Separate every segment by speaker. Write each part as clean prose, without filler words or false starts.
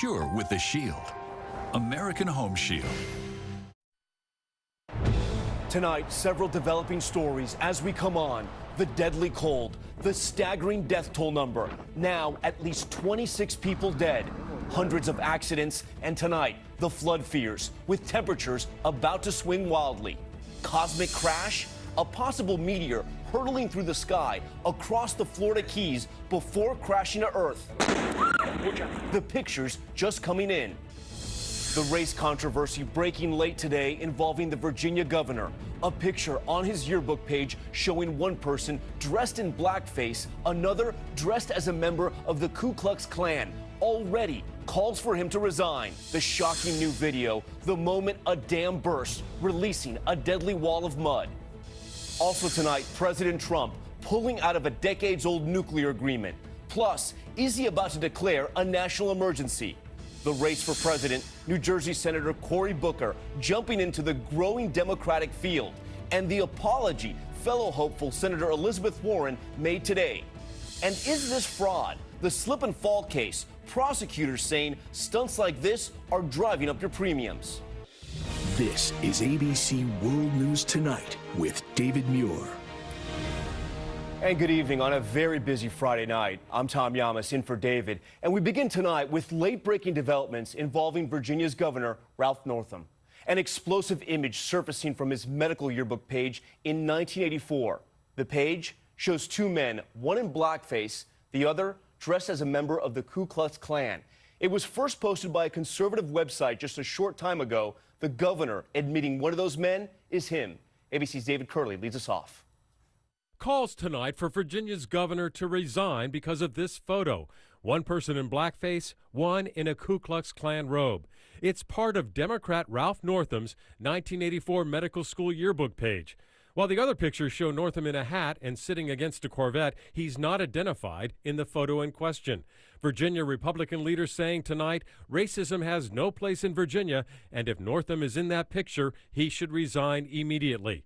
Speaker 1: secure with the Shield. American Home Shield.
Speaker 2: Tonight, several developing stories as we come on. The deadly cold, the staggering death toll number. Now, at least 26 people dead, hundreds of accidents, and tonight, the flood fears, with temperatures about to swing wildly. Cosmic crash? A possible meteor hurtling through the sky across the Florida Keys before crashing to Earth. The pictures just coming in. The race controversy breaking late today involving the Virginia governor. A picture on his yearbook page showing one person dressed in blackface, another dressed as a member of the Ku Klux Klan. Already calls for him to resign. The shocking new video, the moment a dam bursts, releasing a deadly wall of mud. Also tonight, President Trump pulling out of a decades-old nuclear agreement. Plus, is he about to declare a national emergency? The race for president, New Jersey Senator Cory Booker jumping into the growing Democratic field, and the apology fellow hopeful Senator Elizabeth Warren made today. And is this fraud? The slip and fall case, prosecutors saying stunts like this are driving up your premiums.
Speaker 3: This is ABC World News Tonight with David Muir.
Speaker 2: And good evening on a very busy Friday night. I'm Tom Yamas in for David, and we begin tonight with late-breaking developments involving Virginia's governor, Ralph Northam. An explosive image surfacing from his medical yearbook page in 1984. The page shows two men, one in blackface, the other dressed as a member of the Ku Klux Klan. It was first posted by a conservative website just a short time ago, the governor admitting one of those men is him. ABC's David Curley leads us off.
Speaker 4: Calls tonight for Virginia's governor to resign because of this photo. One person in blackface, one in a Ku Klux Klan robe. It's part of Democrat Ralph Northam's 1984 medical school yearbook page. While the other pictures show Northam in a hat and sitting against a Corvette, he's not identified in the photo in question. Virginia Republican leaders saying tonight racism has no place in Virginia, and if Northam is in that picture, he should resign immediately.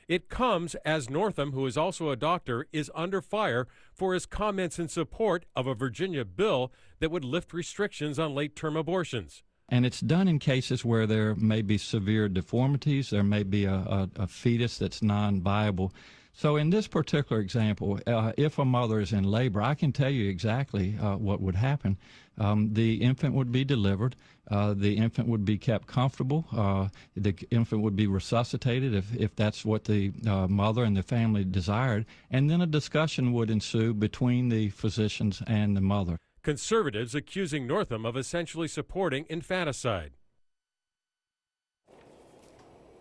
Speaker 4: It comes as Northam, who is also a doctor, is under fire for his comments in support of a Virginia bill that would lift restrictions on late-term abortions.
Speaker 5: And it's done in cases where there may be severe deformities, there may be a fetus that's non-viable. So in this particular example, if a mother is in labor, I can tell you exactly what would happen. The infant would be delivered. The infant would be kept comfortable. The infant would be resuscitated if that's what the mother and the family desired. And then a discussion would ensue between the physicians and the mother.
Speaker 4: Conservatives accusing Northam of essentially supporting infanticide.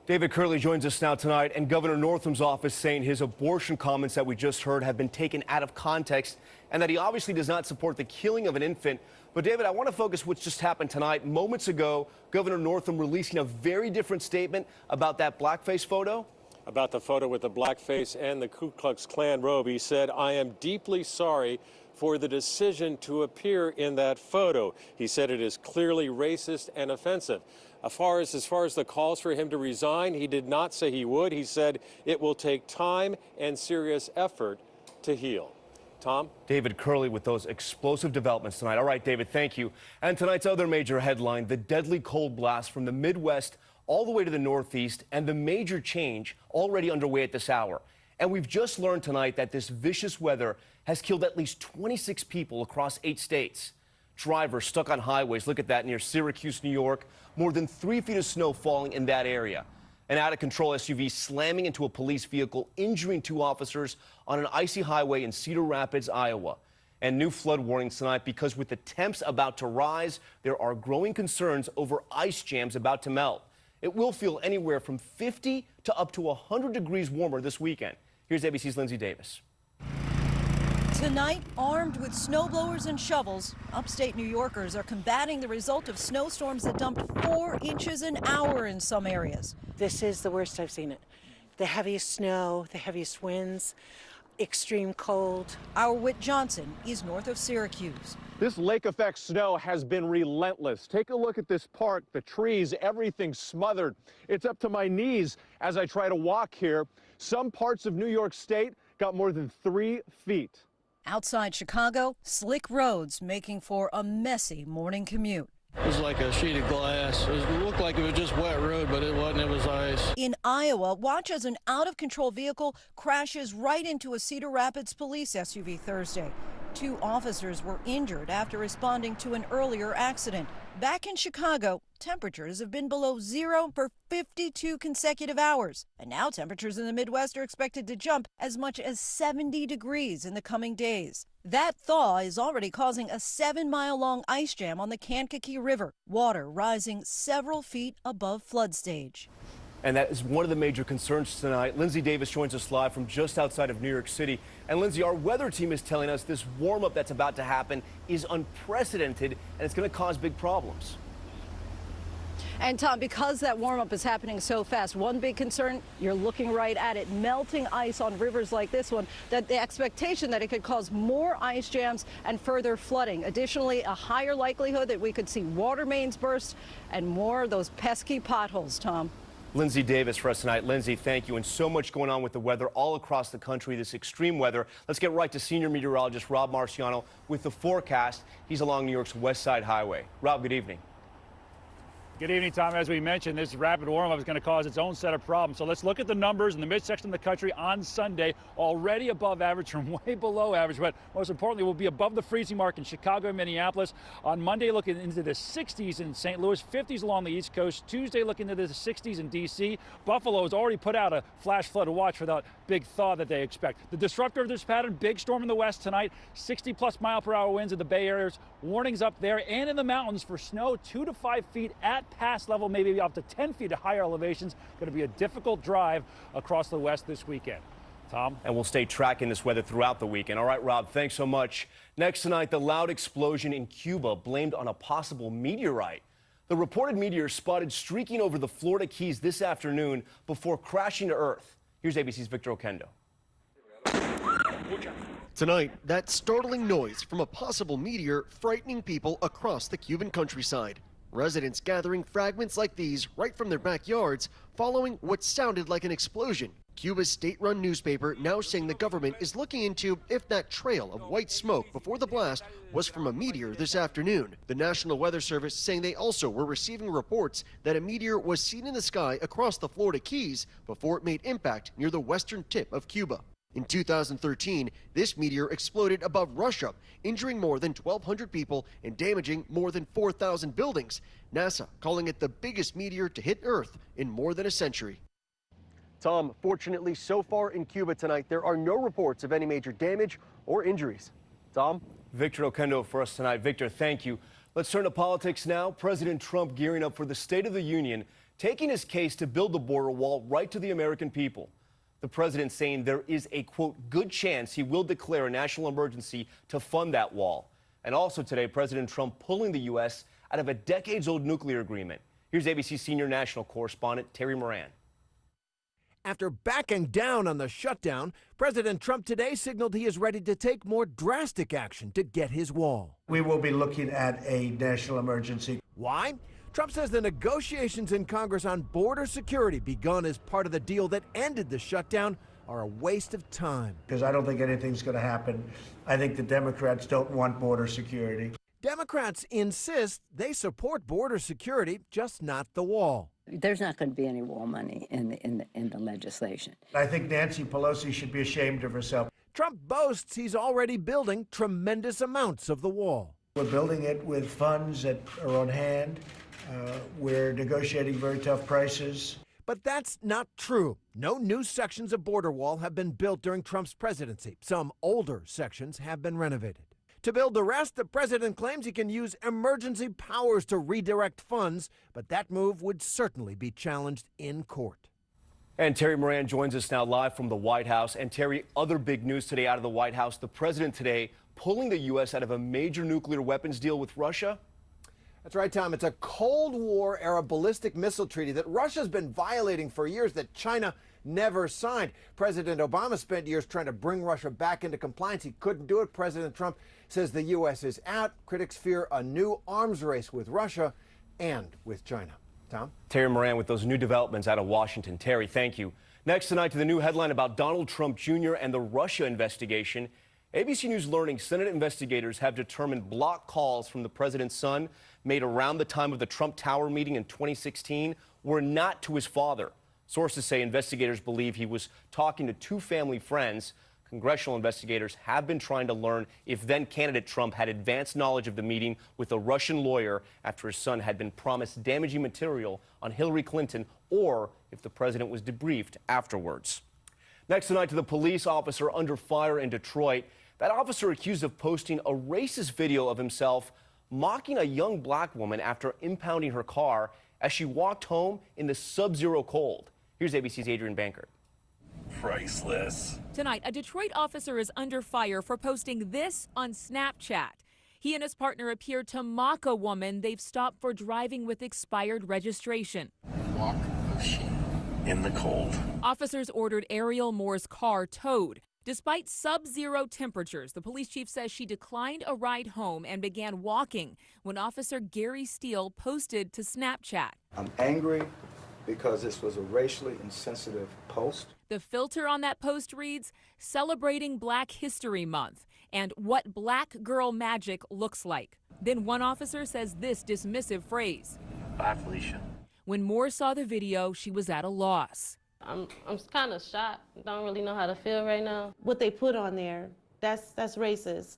Speaker 2: David Curley joins us now tonight, and Governor Northam's office saying his abortion comments that we just heard have been taken out of context and that he obviously does not support the killing of an infant. But David, I want to focus what just happened tonight. Moments ago, Governor Northam releasing a very different statement about that blackface photo.
Speaker 6: About the photo with the blackface and the Ku Klux Klan robe, he said, "I am deeply sorry for the decision to appear in that photo." He said it is clearly racist and offensive. As far as the calls for him to resign, he did not say he would. He said it will take time and serious effort to heal. Tom?
Speaker 2: David Curley with those explosive developments tonight. All right, David, thank you. And tonight's other major headline, the deadly cold blast from the Midwest all the way to the Northeast, and the major change already underway at this hour. And we've just learned tonight that this vicious weather has killed at least 26 people across 8 states. Drivers stuck on highways, look at that, near Syracuse, New York. More than 3 feet of snow falling in that area. An out-of-control SUV slamming into a police vehicle, injuring 2 officers on an icy highway in Cedar Rapids, Iowa. And new flood warnings tonight because with the temps about to rise, there are growing concerns over ice jams about to melt. It will feel anywhere from 50 to up to 100 degrees warmer this weekend. Here's ABC's Lindsay Davis.
Speaker 7: Tonight, armed with snowblowers and shovels, upstate New Yorkers are combating the result of snowstorms that dumped 4 inches an hour in some areas.
Speaker 8: This is the worst I've seen it. The heaviest snow, the heaviest winds, extreme cold.
Speaker 7: Our Whit Johnson is north of Syracuse.
Speaker 9: This lake effect snow has been relentless. Take a look at this park, the trees, everything smothered. It's up to my knees as I try to walk here. Some parts of New York State got more than 3 feet.
Speaker 7: Outside Chicago, slick roads making for a messy morning commute.
Speaker 10: It was like a sheet of glass. It looked like it was just wet road, but it wasn't. It was ice.
Speaker 7: In Iowa, watch as an out-of-control vehicle crashes right into a Cedar Rapids police SUV Thursday. 2 officers were injured after responding to an earlier accident. Back in Chicago, temperatures have been below zero for 52 consecutive hours. And now temperatures in the Midwest are expected to jump as much as 70 degrees in the coming days. That thaw is already causing a 7-mile-long ice jam on the Kankakee River, water rising several feet above flood stage.
Speaker 2: And that is one of the major concerns tonight. Lindsay Davis joins us live from just outside of New York City. And Lindsay, our weather team is telling us this warm-up that's about to happen is unprecedented and it's going to cause big problems.
Speaker 7: And Tom, because that warm-up is happening so fast, one big concern, you're looking right at it, melting ice on rivers like this one, that the expectation that it could cause more ice jams and further flooding. Additionally, a higher likelihood that we could see water mains burst and more of those pesky potholes, Tom.
Speaker 2: Lindsay Davis for us tonight. Lindsay, thank you. And so much going on with the weather all across the country, this extreme weather. Let's get right to senior meteorologist Rob Marciano with the forecast. He's along New York's West Side Highway. Rob, good evening.
Speaker 11: Good evening, Tom. As we mentioned, this rapid warm-up is going to cause its own set of problems. So let's look at the numbers in the midsection of the country on Sunday. Already above average from way below average, but most importantly, we'll be above the freezing mark in Chicago and Minneapolis. On Monday, looking into the 60s in St. Louis, 50s along the East Coast. Tuesday, looking into the 60s in D.C. Buffalo has already put out a flash flood watch for that big thaw that they expect. The disruptor of this pattern, big storm in the west tonight, 60-plus mile-per-hour winds in the Bay Areas. Warnings up there and in the mountains for snow 2 to 5 feet at pass level, maybe up to 10 feet at higher elevations. Going to be a difficult drive across the west this weekend. Tom?
Speaker 2: And we'll stay tracking this weather throughout the weekend. All right, Rob, thanks so much. Next tonight, the loud explosion in Cuba blamed on a possible meteorite. The reported meteor spotted streaking over the Florida Keys this afternoon before crashing to Earth. Here's ABC's Victor Oquendo.
Speaker 12: Tonight, that startling noise from a possible meteor frightening people across the Cuban countryside. Residents gathering fragments like these right from their backyards following what sounded like an explosion. Cuba's state-run newspaper now saying the government is looking into if that trail of white smoke before the blast was from a meteor this afternoon. The National Weather Service saying they also were receiving reports that a meteor was seen in the sky across the Florida Keys before it made impact near the western tip of Cuba. In 2013, this meteor exploded above Russia, injuring more than 1,200 people and damaging more than 4,000 buildings. NASA calling it the biggest meteor to hit Earth in more than a century. Tom, fortunately, so far in Cuba tonight, there are no reports of any major damage or injuries. Tom?
Speaker 2: Victor Oquendo for us tonight. Victor, thank you. Let's turn to politics now. President Trump gearing up for the State of the Union, taking his case to build the border wall right to the American people. The president saying there is a, quote, good chance he will declare a national emergency to fund that wall. And also today, President Trump pulling the U.S. out of a decades-old nuclear agreement. Here's ABC senior national correspondent Terry Moran.
Speaker 13: After backing down on the shutdown, President Trump today signaled he is ready to take more drastic action to get his wall.
Speaker 14: We will be looking at a national emergency.
Speaker 13: Why? Trump says the negotiations in Congress on border security begun as part of the deal that ended the shutdown are a waste of time.
Speaker 14: Because I don't think anything's going to happen. I think the Democrats don't want border security.
Speaker 13: Democrats insist they support border security, just not the wall.
Speaker 15: There's not going to be any wall money in the legislation.
Speaker 14: I think Nancy Pelosi should be ashamed of herself.
Speaker 13: Trump boasts he's already building tremendous amounts of the wall.
Speaker 14: We're building it with funds that are on hand. We're negotiating very tough prices.
Speaker 13: But that's not true. No new sections of border wall have been built during Trump's presidency. Some older sections have been renovated. To build the rest, the president claims he can use emergency powers to redirect funds, but that move would certainly be challenged in court.
Speaker 2: And Terry Moran joins us now live from the White House. And Terry, other big news today out of the White House, the president today pulling the U.S. out of a major nuclear weapons deal with Russia.
Speaker 16: That's right, Tom. It's a Cold War-era ballistic missile treaty that Russia's been violating for years that China never signed. President Obama spent years trying to bring Russia back into compliance. He couldn't do it. President Trump says the U.S. is out. Critics fear a new arms race with Russia and with China. Tom?
Speaker 2: Terry Moran with those new developments out of Washington. Terry, thank you. Next tonight to the new headline about Donald Trump Jr. and the Russia investigation. ABC News learning Senate investigators have determined blocked calls from the president's son made around the time of the Trump Tower meeting in 2016 were not to his father. Sources say investigators believe he was talking to two family friends. Congressional investigators have been trying to learn if then-candidate Trump had advanced knowledge of the meeting with a Russian lawyer after his son had been promised damaging material on Hillary Clinton, or if the president was debriefed afterwards. Next tonight, to the police officer under fire in Detroit. That officer accused of posting a racist video of himself mocking a young black woman after impounding her car as she walked home in the sub-zero cold. Here's ABC's Adrian Bankert.
Speaker 17: Priceless. Tonight, a Detroit officer is under fire for posting this on Snapchat. He and his partner appeared to mock a woman they've stopped for driving with expired registration.
Speaker 18: Walk of shame in the cold.
Speaker 17: Officers ordered Ariel Moore's car towed. Despite sub-zero temperatures, the police chief says she declined a ride home and began walking when Officer Gary Steele posted to Snapchat.
Speaker 19: I'm angry because this was a racially insensitive post.
Speaker 17: The filter on that post reads, "Celebrating Black History Month," and "What black girl magic looks like." Then one officer says this dismissive phrase.
Speaker 18: Bye, Felicia.
Speaker 17: When Moore saw the video, she was at a loss.
Speaker 20: I'm kind of shocked. Don't really know how to feel right now. What they put on there, that's racist.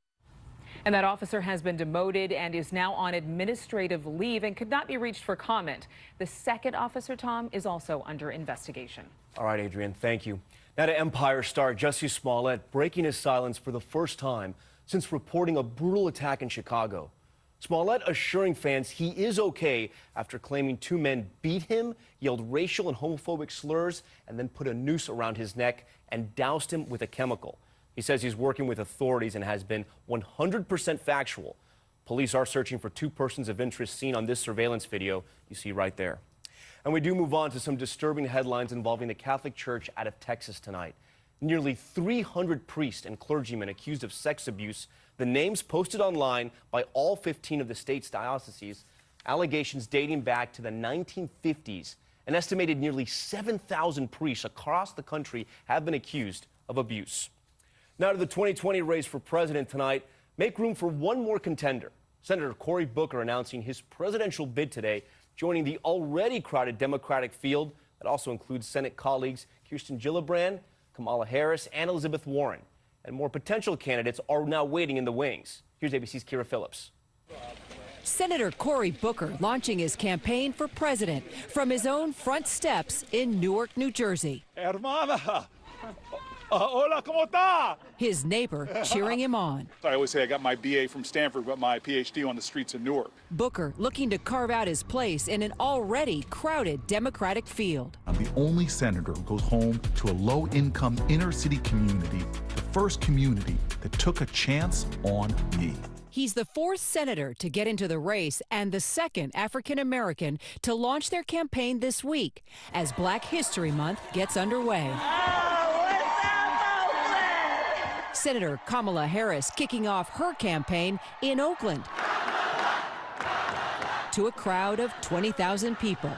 Speaker 17: And that officer has been demoted and is now on administrative leave and could not be reached for comment. The second officer, Tom, is also under investigation.
Speaker 2: All right, Adrian, thank you. Now to Empire star Jussie Smollett breaking his silence for the first time since reporting a brutal attack in Chicago. Smollett assuring fans he is okay after claiming two men beat him, yelled racial and homophobic slurs, and then put a noose around his neck and doused him with a chemical. He says he's working with authorities and has been 100% factual. Police are searching for two persons of interest seen on this surveillance video you see right there. And we do move on to some disturbing headlines involving the Catholic Church out of Texas tonight. Nearly 300 priests and clergymen accused of sex abuse, the names posted online by all 15 of the state's dioceses, allegations dating back to the 1950s. An estimated nearly 7,000 priests across the country have been accused of abuse. Now to the 2020 race for president tonight. Make room for one more contender. Senator Cory Booker announcing his presidential bid today, joining the already crowded Democratic field that also includes Senate colleagues Kirsten Gillibrand, Kamala Harris, and Elizabeth Warren. And more potential candidates are now waiting in the wings. Here's ABC's Kira Phillips.
Speaker 21: Senator Cory Booker launching his campaign for president from his own front steps in Newark, New Jersey.
Speaker 22: Hermana. Hola, ¿cómo está?
Speaker 21: His neighbor cheering him on.
Speaker 22: I always say I got my BA from Stanford, but my PhD on the streets of Newark.
Speaker 21: Booker looking to carve out his place in an already crowded Democratic field.
Speaker 23: I'm the only senator who goes home to a low-income inner-city community, the first community that took a chance on me.
Speaker 21: He's the fourth senator to get into the race and the second African-American to launch their campaign this week as Black History Month gets underway. Senator Kamala Harris kicking off her campaign in Oakland to a crowd of 20,000 people.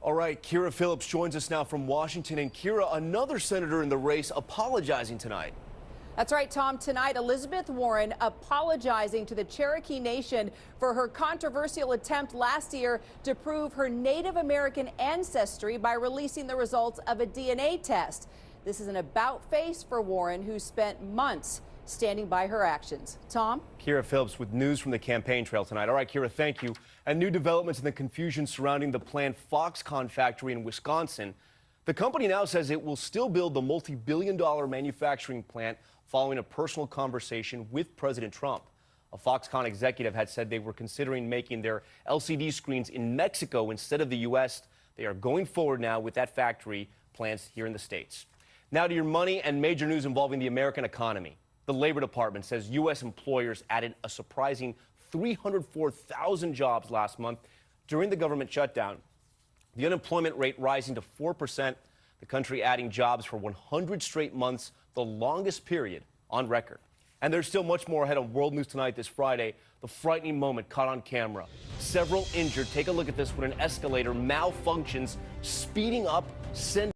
Speaker 2: All right, Kira Phillips joins us now from Washington. And Kira, another senator in the race apologizing tonight.
Speaker 24: That's right, Tom. Tonight, Elizabeth Warren apologizing to the Cherokee Nation for her controversial attempt last year to prove her Native American ancestry by releasing the results of a DNA test. This is an about-face for Warren, who spent months standing by her actions. Tom?
Speaker 2: Kira Phillips with news from the campaign trail tonight. All right, Kira, thank you. And new developments in the confusion surrounding the planned Foxconn factory in Wisconsin. The company now says it will still build the multi-billion-dollar manufacturing plant following a personal conversation with President Trump. A Foxconn executive had said they were considering making their LCD screens in Mexico instead of the U.S. They are going forward now with that factory plans here in the States. Now to your money and major news involving the American economy. The Labor Department says U.S. employers added a surprising 304,000 jobs last month during the government shutdown. The unemployment rate rising to 4%, the country adding jobs for 100 straight months, the longest period on record. And there's still much more ahead on World News Tonight this Friday. The frightening moment caught on camera. Several injured. Take a look at this when an escalator malfunctions, speeding up, sending